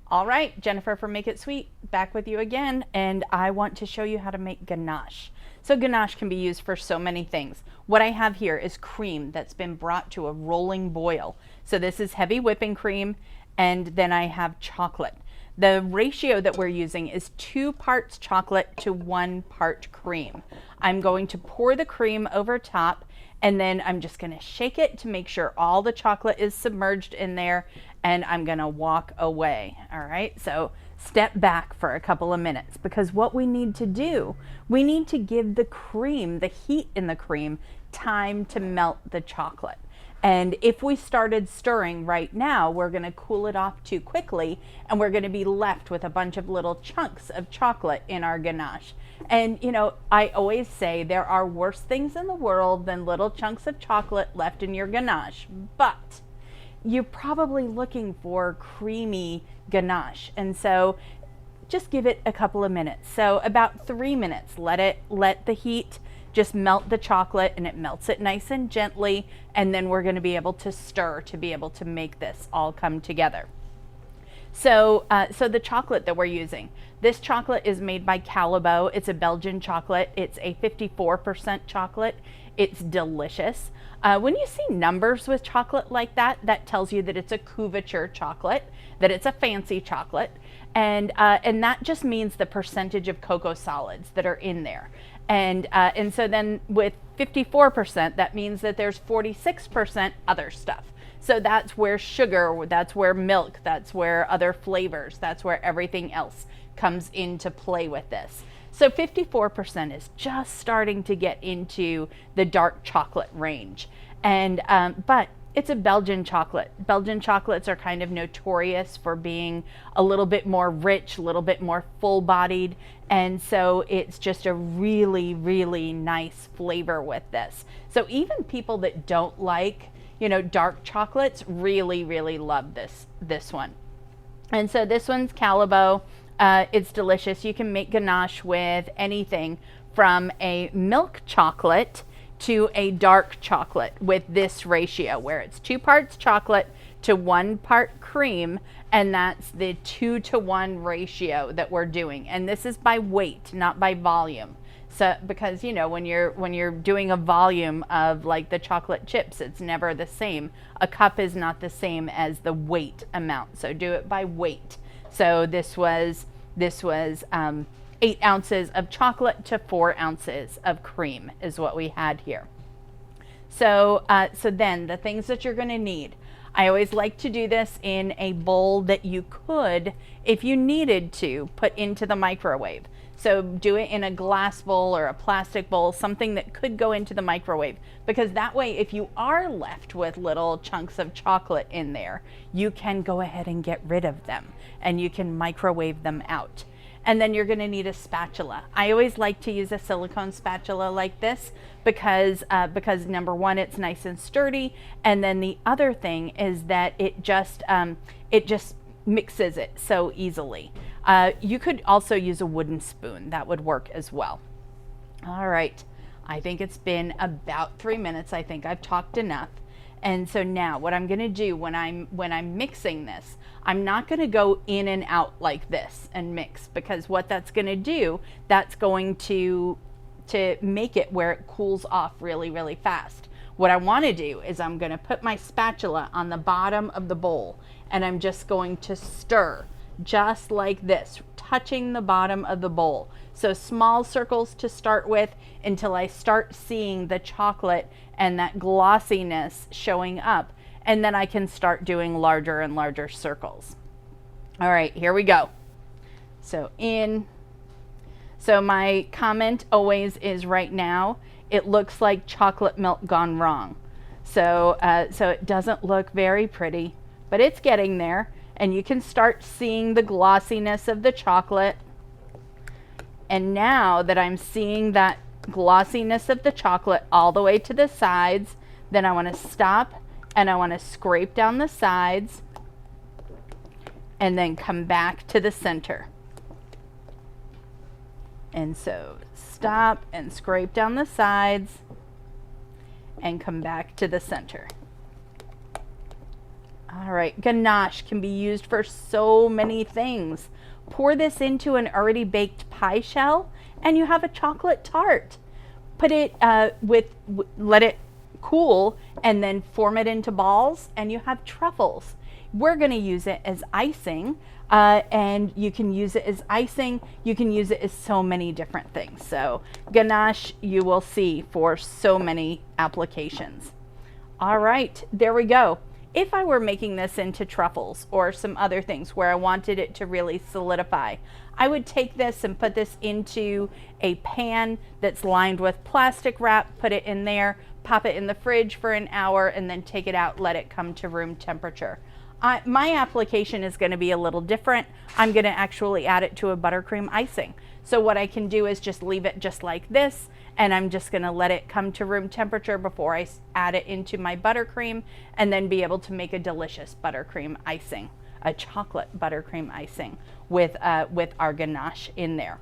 All right, Jennifer from Make It Sweet, back with you again, and I want to show you how to make ganache. So ganache can be used for so many things. What I have here is cream that's been brought to a rolling boil. So this is heavy whipping cream, and then I have chocolate. The ratio that we're using is 2 parts chocolate to 1 part cream. I'm going to pour the cream over top, and then I'm just going to shake it to make sure all the chocolate is submerged in there, and I'm going to walk away. All right, so step back for a couple of minutes, because what we need to do, we need to give the cream, the heat in the cream, time to melt the chocolate. And if we started stirring right now, we're going to cool it off too quickly, and we're going to be left with a bunch of little chunks of chocolate in our ganache. And you know, I always say there are worse things in the world than little chunks of chocolate left in your ganache, but you're probably looking for creamy ganache. And so just give it a couple of minutes. So about 3 minutes, let the heat just melt the chocolate, and it melts it nice and gently. And then we're going to be able to stir to be able to make this all come together. So the chocolate that we're using, this chocolate is made by Callebaut. It's a Belgian chocolate. It's a 54% chocolate. It's delicious. When you see numbers with chocolate like that, that tells you that it's a couverture chocolate, that it's a fancy chocolate. And that just means the percentage of cocoa solids that are in there. And so then with 54%, that means that there's 46% other stuff. So that's where sugar, that's where milk, that's where other flavors, that's where everything else comes into play with this. So 54% is just starting to get into the dark chocolate range. And but it's a Belgian chocolate. Belgian chocolates are kind of notorious for being a little bit more rich, a little bit more full-bodied, and so it's just a really, really nice flavor with this. So even people that don't like, you know, dark chocolates really, really love this one. And so this one's Callebaut. It's delicious. You can make ganache with anything from a milk chocolate to a dark chocolate with this ratio, where it's 2 parts chocolate to 1 part cream, and that's the 2-to-1 ratio that we're doing. And this is by weight, not by volume. So because you know, when you're doing a volume of like the chocolate chips, it's never the same. A cup is not the same as the weight amount. So do it by weight. So this was 8 ounces of chocolate to 4 ounces of cream is what we had here. So then the things that you're going to need. I always like to do this in a bowl that you could, if you needed to, put into the microwave. So do it in a glass bowl or a plastic bowl, something that could go into the microwave, because that way if you are left with little chunks of chocolate in there, you can go ahead and get rid of them, and you can microwave them out. And then you're going to need a spatula. I always like to use a silicone spatula like this because number one, it's nice and sturdy, and then the other thing is that it just mixes it so easily. You could also use a wooden spoon. That would work as well. All right, I think it's been about 3 minutes. I think I've talked enough. And so now what I'm going to do when I'm mixing this, I'm not going to go in and out like this and mix, because what that's going to do, that's going to make it where it cools off really, really fast. What I want to do is I'm going to put my spatula on the bottom of the bowl, and I'm just going to stir just like this, touching the bottom of the bowl. So small circles to start with until I start seeing the chocolate and that glossiness showing up, and then I can start doing larger and larger circles. All right, here we go. So my comment always is, right now it looks like chocolate milk gone wrong. So it doesn't look very pretty, but it's getting there, and you can start seeing the glossiness of the chocolate. And now that I'm seeing that glossiness of the chocolate all the way to the sides, then I want to stop and I want to scrape down the sides and then come back to the center. And so stop and scrape down the sides and come back to the center. All right, ganache can be used for so many things. Pour this into an already baked pie shell and you have a chocolate tart. Put it let it cool and then form it into balls and you have truffles. We're going to use it as icing, and you can use it as icing. You can use it as so many different things. So ganache, you will see for so many applications. All right, there we go. If I were making this into truffles or some other things where I wanted it to really solidify, I would take this and put this into a pan that's lined with plastic wrap, put it in there, pop it in the fridge for an hour, and then take it out, let it come to room temperature. My application is going to be a little different. I'm going to actually add it to a buttercream icing. So what I can do is just leave it just like this, and I'm just going to let it come to room temperature before I add it into my buttercream, and then be able to make a delicious buttercream icing, a chocolate buttercream icing with our ganache in there.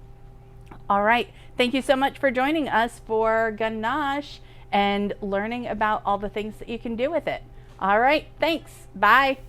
All right, thank you so much for joining us for ganache and learning about all the things that you can do with it. All right, thanks. Bye.